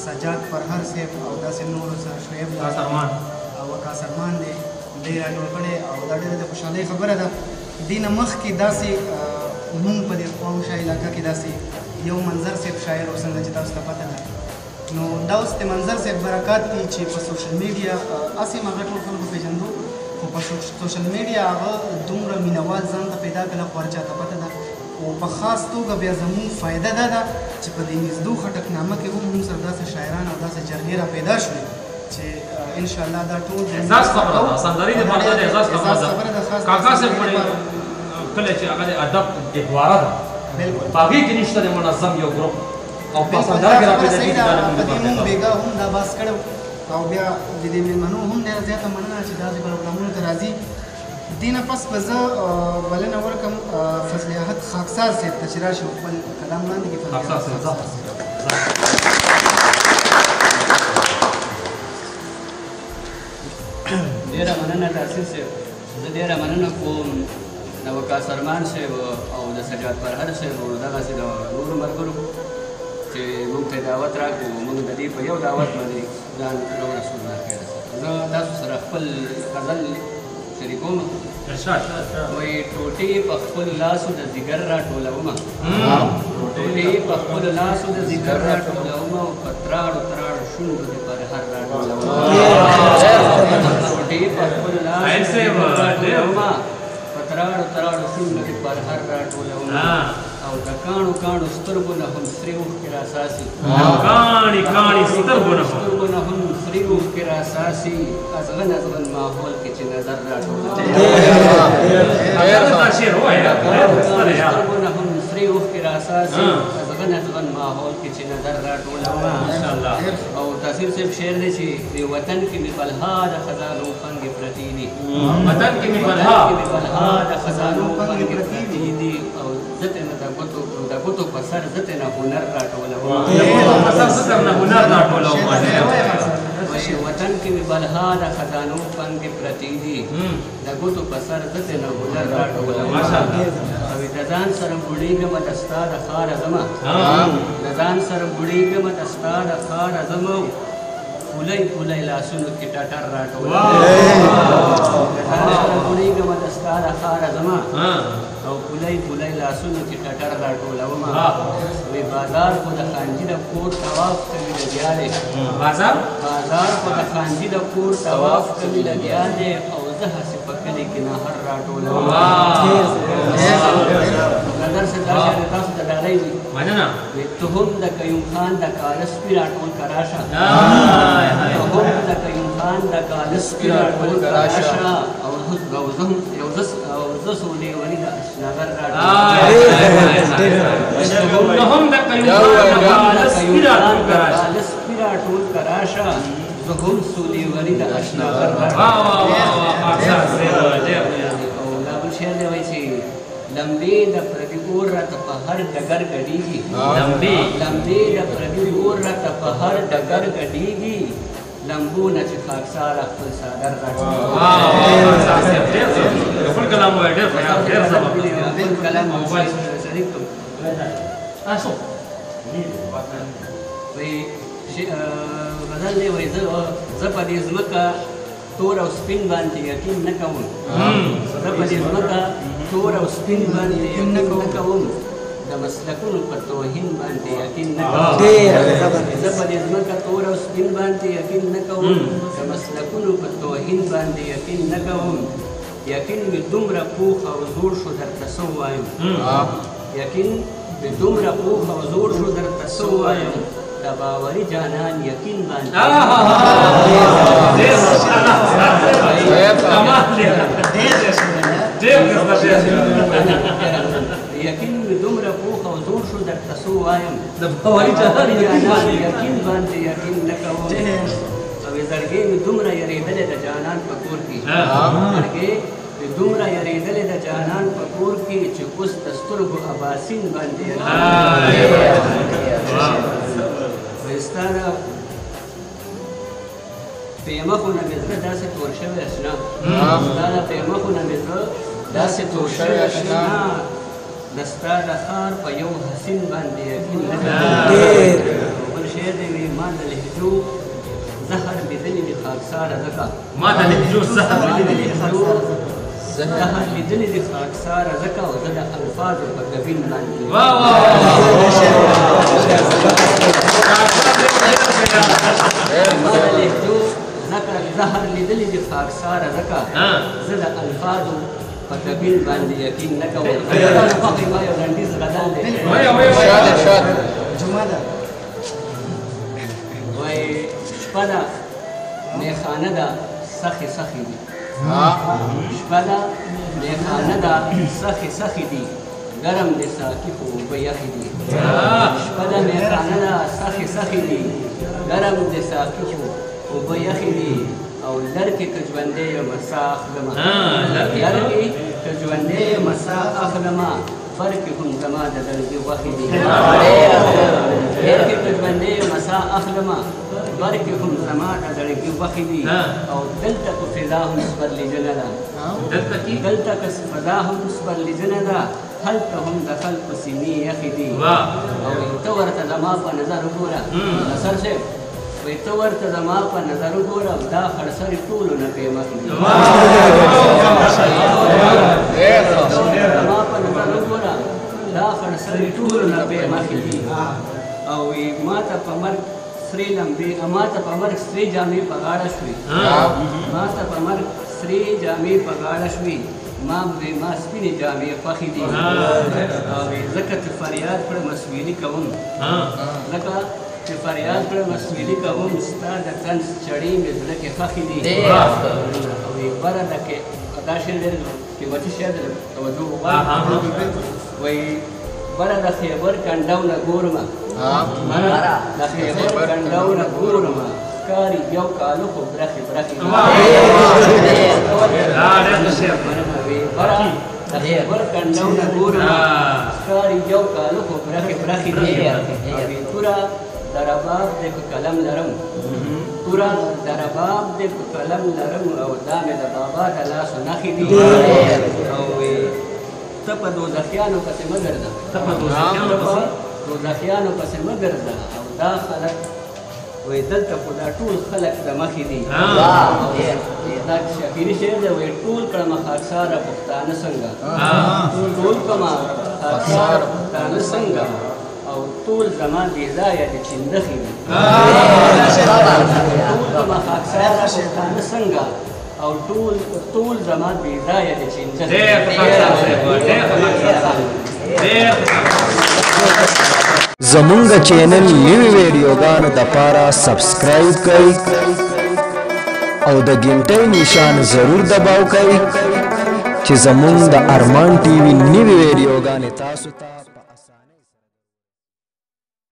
سجاد فرهر صاحب او داسې نورو سره شعیب او وقاص ارمان دی دی راجوړ کړی او دا ډېره د خوشحالۍ خبره ده. دې نه مخکې داسې مونږ په دې خواوشا علاقه کې داسې یو منظر صاحب شاعر او څنګه چې تاسو ته پته ده نو دا اوس د منظر صاحب برکات دي چې په سوشل میډیا هسې هم هغه ټول خلکو پېژندو خو په سوشل میډیا هغه دومره مینوال ځان ته پیدا کړه خو هر چا ته پته ده او په خاص توګه بیا زموږ فایده دا ده چې په دې نږدو خټکنامه کې هم موږ سره داسې شاعران او داسې جرګې را پیدا شوې چې انشاءالله دا ټول احساس خبره ده سندري د پرده د احساس خبره ده کاکا صاحب کله چې هغه د ادب ادواره ده بالکل په هغې کې نشته د منظم یو ګروپ او په سندره کې را پیدا کېږي په دې موږ بېګا هم دا بحث کړی او بیا د دې مېلمنو هم ډېره زیاته مننه چې داسې پروګرامونو ته راځي. دې نه پس به زه بلنه ورکړم فضل احد خاکسار صاحب ته چې راشي خپل کلام وړاندې کړي. ډېره مننه تاسیس صاحب. زه ډېره مننه کوم د وقاص ارمان صاحب او د سجاد فرهر صاحب او دغسې د نورو ملګرو چې موږ ته دعوت راکړو. موږ د دې په یو دعوت باندې ځان رسول الله خیر زه تاسو سره خپل غزل شریکوم. وایي ټوټې په خپل لاسو د ځیګر راټولومه ټوټې په خپل لاسو د ځیګر راټولومه او په تراړو تراړو شونډو دې پر هر راټولومه ټوټې په خپل لاسو راټولومه په تراړو تراړو شونډو دې پر هر راټولومه او د کاڼو کاڼو سترګو نه هم سرې اوښکې راساسي کاڼي کاڼي سترګو نه هم سرې اوښکې راساسي ازغن ازغن ماحول کې چې نظر راټولومه سترګو نه هم سرې اوښکې راساسي ازغن ازغن ماحول کې چې نظر راټولومه او تاثیر صاحب شعر دی چې د وطن کې مې بلها د خزانو پنګې پرتې دي وطن کې مې بلها د خزانو پنګې پرتې دي او زه ترې نه د ګوتو په سر زه ترې نه هنر راټولوم وطن کې مې بلها د خزانو پنګې پرتې دي د ګوتو په سر زه ترې نه هنر راټولوم او د ځان سره بوډېږمه د ستا د ښاره ځمه د ځان سره بوډېږمه د ستا د ښاره ځمه پولۍ پولۍ لاسونو کې ټټر راټولوم د ځان سره بوډېږمه د ستا د ښاره ځمه او پولۍ پولۍ لاسونو کې ټټر راټولومه وایي بازار خو د خانجي د کور طواف کوي لګیا دی بازار خو د خانجي د کور طواف کوي لګیا دی او زه هسې په کلي کې نهر راټولوم نظر صاحب دا شعر تاسو ته ډالۍ وي ته هم د قیوم خان د کاله سپي راټول که راشه ته هم د قیوم خان د کاله سپي راټول که راشه او زه سولې ولي د اشناغر هم د قیوم خان د کاله سپي راټول که راشه زه هم سولې ولي د اشناغر او دا بل شعر دی وایي چې لمبې د پردي اور راته په هر ډګر ګډېږي لمبې د پردي اور راته په هر ډګر ګډېږي لمبو نه چې خاکساره خپل څادر خپل کلام وایي ډېر کلام شریک کړو وایي غزل دی وایي زه په دې ځمکه تور او سپین باندې یقین نه کوم زه په دې ځمکه تور او سپین باندې یقین نه کوم د مسلکونو په توهین باندې یقین نه کوم زه په دې ځمکه تور او سپین باندې یقین نه کوم د مسلکونو په توهین باندې یقین نه کوم یقین مې دومره پوخ او زوړ شو درته څه ووایم یقین مې دومره پوخ او زوړ شو درته څه ووایم د باوري جانان یقین باندې یقین مې دومره پوخ او زوړ شو درته څه ووایم د باوري جانان یقین باندې یقین نه کوم او زړګې مې دومره یېرېدلې د جانان په کور کې زړګې مې دومره یېرېدلې د جانان په کور کې چې اوس د سترګو اباسین باندې ستا د پیمه خو نه مې زړه داسې تور شوی اشنا ستا د پیمه خو نه مې زړه داسې تور شوی اشنا د ستا د ښار په یو حسین باندې یقین نه کوم بل شی دی وي ما د لهجو زهر لیدلې د خاکساره ځکه ما د لهجو زهر لیدلې زهر لیدلې د خاکساره ځکه او زه د الفاظو په کبین باندې واه واه ما د لهجو زهر لیدلې د خاکساره ځکه زه د الفاظو په کبین باندې یقین نه کوم فقې ما یو لنډیز غزل دی جمعه ده وایي شپه ده میخانه ده سخي سخي دي شپه ده میخانه ده سخي سخي دي ګرم د ساقي خو اوبه یخې دي شپه ده میخانه ده سخي سخي دي ګرم د ساقي خو اوبه یخې دي او لرکې که ژوندی یم سا اخلمه لرکې که ژوندی یم سا اخلمه فرق هم زما د زړګي غوښې دي لرکې که ژوندی یم سا اخلمه فرق هم زما د زړګي غوښې دي او دلته که فضا هم سپرلیدنه ده دلته که فضا هم سپرلیدنه ده هلته هم د خلکو سینې یخې دي او ته ورته زما په نظر وګوره نصر صاحب وایي ته ورته زما په نظر وګوره دا خړسرې ټولو نه پې مخې دي زما په نظر وګوره دا خړسرې ټولو نه پې مخې دي او ما ته په مرګ سرې لمبې ما ته په مرګ سرې جامې په غاړه شوې ما ته په مرګ سرې جامې په غاړه شوې ما سپینې جامې خوښې دي او ځکه چې فریاد کړم سویلي کوم ځکه چې فریاد کړم سویلي کوم ستا د طنز چړې مې زړه کې خوښې دي او بره ده کې دا شعر ډېر قیمتي شعر دی توجه وغواړم وایي بره د خیبر کنډونه ګورمه بره د خیبر کنډونه ګورمه ښکاري یو کالو خو برخې برخې بره د خیبر کنډونه ګورمه ښکاري یو کالو خو برخې برخې دي توره د رباب دی په قلم لرم توره د رباب دی په قلم لرم او دا مې د بابا د لاسو نښې دي او ته په دوزخیانو پسې مه ګرځه دوزخیانو پسې مه ګرځه او دا خلک وایي دلته خو دا ټول خلک د مخې دي دا شفیري شعر دی وایي ټول کړمه خاکساره پښتانه څنګه ټول کړمه خاکساره پښتانه څنګه او ټول زما بېځایه د چندخې دي ټول کړمه خاکساره پښتانه څنګه او ټول زما بېځایه د چندخې زمونږ چینل نوی ویډیوګانو دپاره سبسکرایب کړئ او د ګنټۍ نشان ضرور دباو کړئ چې زمونږ د ارمان ټي وي نوی ویډیوګانې تاسو ته